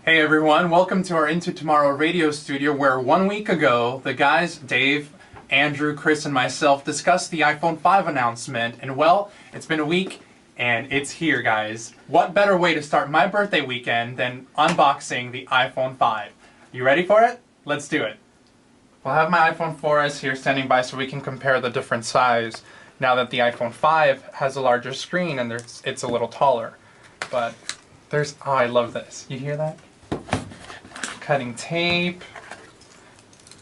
Hey everyone, welcome to our Into Tomorrow radio studio where 1 week ago the guys, Dave, Andrew, Chris, and myself discussed the iPhone 5 announcement, and well, it's been a week and it's here, guys. What better way to start my birthday weekend than unboxing the iPhone 5? You ready for it? Let's do it. We'll have my iPhone 4S here standing by so we can compare the different size now that the iPhone 5 has a larger screen and it's a little taller. But oh, I love this. You hear that? Cutting tape.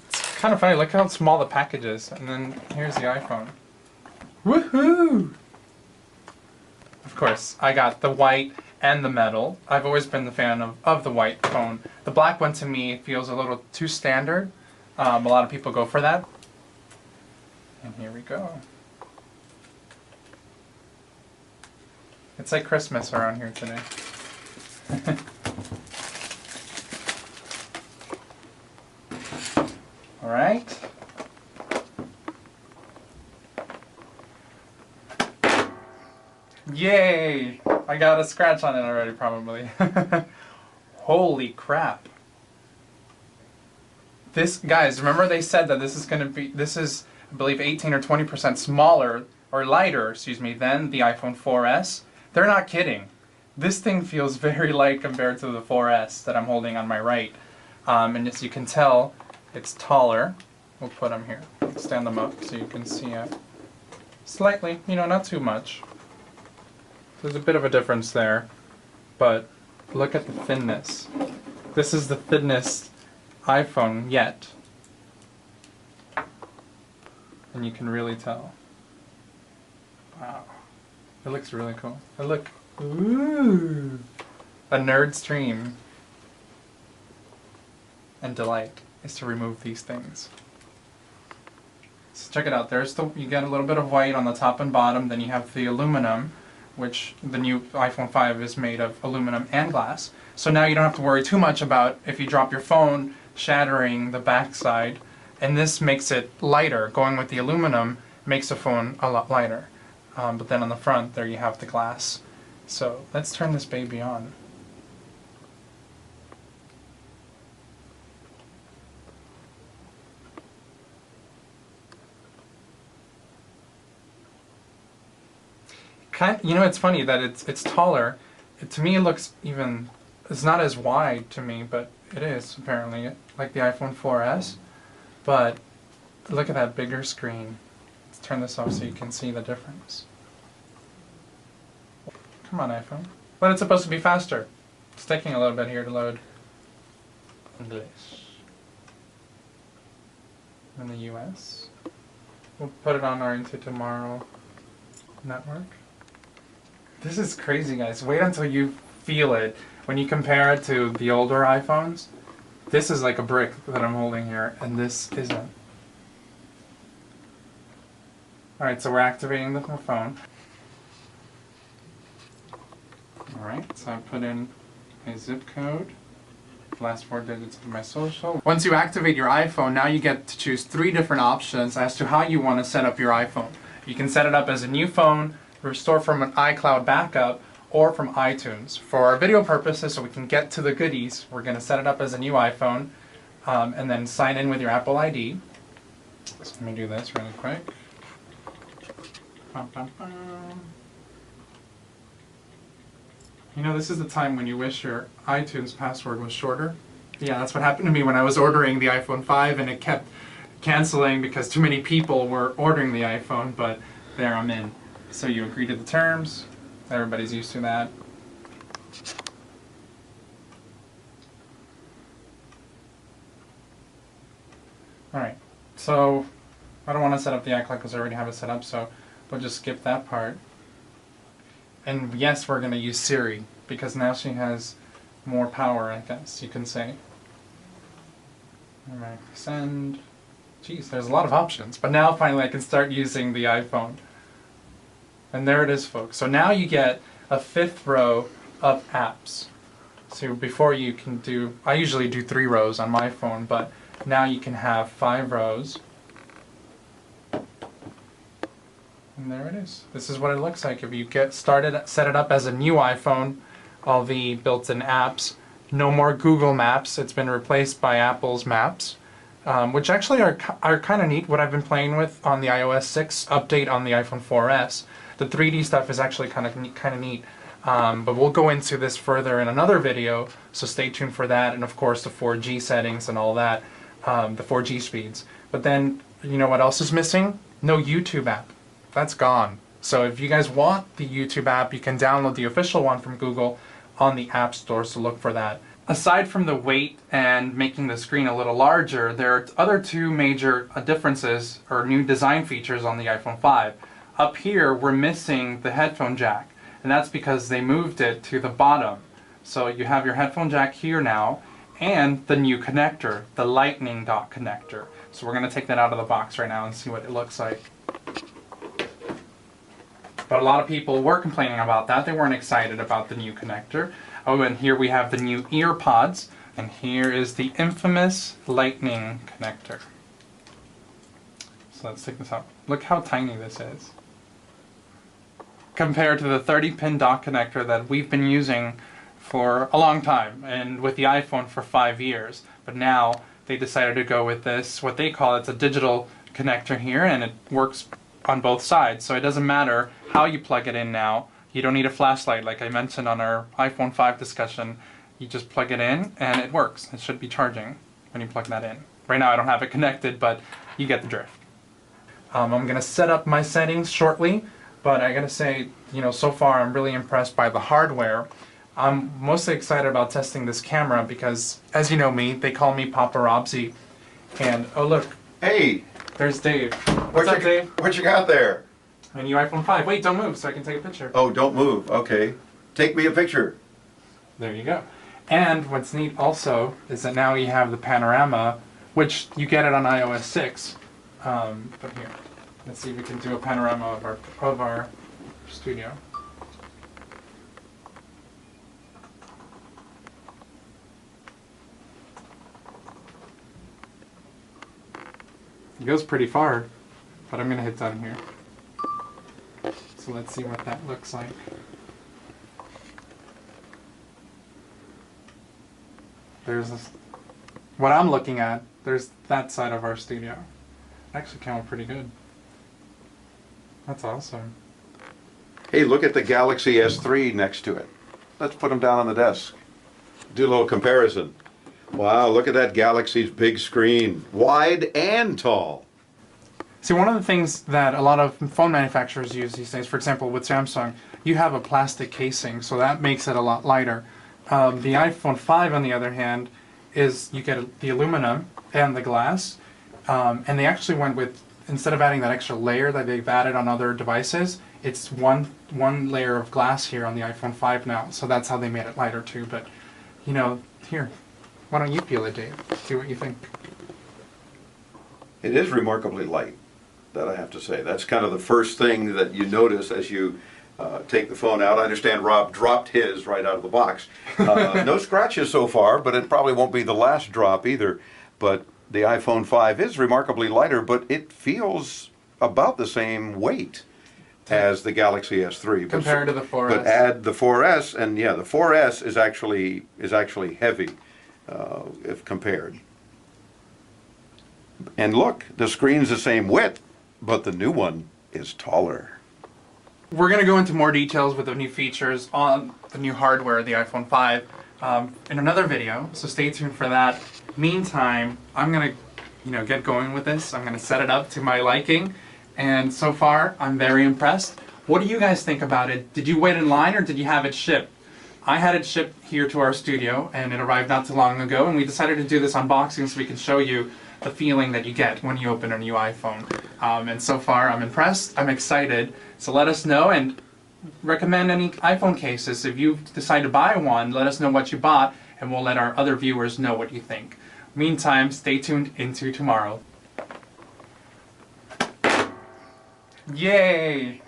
It's kind of funny, look how small the package is. And then here's the iPhone. Woohoo! Of course, I got the white and the metal. I've always been the fan of the white phone. The black one to me feels a little too standard. A lot of people go for that. And here we go. It's like Christmas around here today. Alright. Yay! I got a scratch on it already, probably. Holy crap. Guys, remember they said that this is, I believe, 18 or 20% smaller, or lighter, excuse me, than the iPhone 4S? They're not kidding. This thing feels very light compared to the 4S that I'm holding on my right. And as you can tell, it's taller. We'll put them here. Stand them up so you can see it. Slightly, not too much. There's a bit of a difference there. But look at the thinness. This is the thinnest iPhone yet. And you can really tell. Wow. It looks really cool. Ooh! A nerd's dream and delight is to remove these things. So check it out. You get a little bit of white on the top and bottom, then you have the aluminum, which the new iPhone 5 is made of aluminum and glass. So now you don't have to worry too much about if you drop your phone shattering the backside, and this makes it lighter. Going with the aluminum makes the phone a lot lighter. But then on the front there you have the glass. So let's turn this baby on. It's funny that it's taller. To me it looks it's not as wide to me, but it is apparently, like the iPhone 4S. But look at that bigger screen. Let's turn this off so you can see the difference. Come on, iPhone. But it's supposed to be faster. It's taking a little bit here to load. English. In the US. We'll put it on our Into Tomorrow network. This is crazy, guys. Wait until you feel it. When you compare it to the older iPhones, this is like a brick that I'm holding here, and this isn't. Alright, so we're activating the phone. Alright, so I put in a zip code, last 4 digits of my social. Once you activate your iPhone, now you get to choose 3 different options as to how you want to set up your iPhone. You can set it up as a new phone, restore from an iCloud backup, or from iTunes. For our video purposes, so we can get to the goodies, we're going to set it up as a new iPhone, and then sign in with your Apple ID. So let me do this really quick. This is the time when you wish your iTunes password was shorter. Yeah, that's what happened to me when I was ordering the iPhone 5, and it kept canceling because too many people were ordering the iPhone, but there, I'm in. So you agree to the terms. Everybody's used to that. Alright, so I don't want to set up the iCloud because I already have it set up, so we'll just skip that part. And yes, we're going to use Siri, because now she has more power, I guess you can say. Alright, send. Jeez, there's a lot of options. But now finally I can start using the iPhone. And there it is, folks. So now you get a 5th row of apps. So before you can I usually do 3 rows on my phone, but now you can have 5 rows. And there it is. This is what it looks like if you set it up as a new iPhone, all the built-in apps, no more Google Maps. It's been replaced by Apple's Maps, which actually are kind of neat. What I've been playing with on the iOS 6 update on the iPhone 4S. The 3D stuff is actually kind of neat. But we'll go into this further in another video, so stay tuned for that, and of course the 4G settings and all that, the 4G speeds. But then, you know what else is missing? No YouTube app. That's gone. So if you guys want the YouTube app, you can download the official one from Google on the App Store, so look for that. Aside from the weight and making the screen a little larger, there are other two major differences or new design features on the iPhone 5. Up here, we're missing the headphone jack. And that's because they moved it to the bottom. So you have your headphone jack here now, and the new connector, the lightning dock connector. So we're going to take that out of the box right now and see what it looks like. But a lot of people were complaining about that. They weren't excited about the new connector. Oh, and here we have the new ear pods. And here is the infamous lightning connector. So let's take this out. Look how tiny this is, compared to the 30-pin dock connector that we've been using for a long time, and with the iPhone for 5 years. But now they decided to go with this, what they call it's a digital connector here, and it works on both sides. So it doesn't matter how you plug it in now. You don't need a flashlight like I mentioned on our iPhone 5 discussion. You just plug it in and it works. It should be charging when you plug that in. Right now I don't have it connected, but you get the drift. I'm going to set up my settings shortly. But I gotta say, you know, so far I'm really impressed by the hardware. I'm mostly excited about testing this camera because, as you know me, they call me Paparazzi. And, oh look. Hey! There's Dave. What's up, Dave? What you got there? A new iPhone 5. Wait, don't move so I can take a picture. Oh, don't move. Okay. Take me a picture. There you go. And what's neat also is that now you have the panorama, which you get it on iOS 6. But here. Let's see if we can do a panorama of our studio. It goes pretty far, but I'm going to hit down here. So let's see what that looks like. There's this, what I'm looking at, there's that side of our studio. It actually came out pretty good. That's awesome. Hey, look at the Galaxy S3 next to it. Let's put them down on the desk. Do a little comparison. Wow, look at that Galaxy's big screen. Wide and tall. See, one of the things that a lot of phone manufacturers use these days, for example with Samsung, you have a plastic casing, so that makes it a lot lighter. The iPhone 5, on the other hand, is you get the aluminum and the glass, and they actually went with, instead of adding that extra layer that they've added on other devices, it's one layer of glass here on the iPhone 5 now, so that's how they made it lighter too. But, you know, here, why don't you feel it, Dave? See what you think. It is remarkably light, that I have to say. That's kind of the first thing that you notice as you take the phone out. I understand Rob dropped his right out of the box. No scratches so far, but it probably won't be the last drop either. But the iPhone 5 is remarkably lighter, but it feels about the same weight as the Galaxy S3. Compared to the 4S. But add the 4S, and yeah, the 4S is actually heavy if compared. And look, the screen's the same width, but the new one is taller. We're going to go into more details with the new features on the new hardware of the iPhone 5 in another video, so stay tuned for that. Meantime, I'm going to get going with this. I'm going to set it up to my liking, and so far I'm very impressed. What do you guys think about it? Did you wait in line or did you have it shipped? I had it shipped here to our studio and it arrived not too long ago, and we decided to do this unboxing so we can show you the feeling that you get when you open a new iPhone. And so far I'm impressed, I'm excited, so let us know and recommend any iPhone cases. If you decide to buy one, let us know what you bought and we'll let our other viewers know what you think. Meantime, stay tuned into tomorrow. Yay!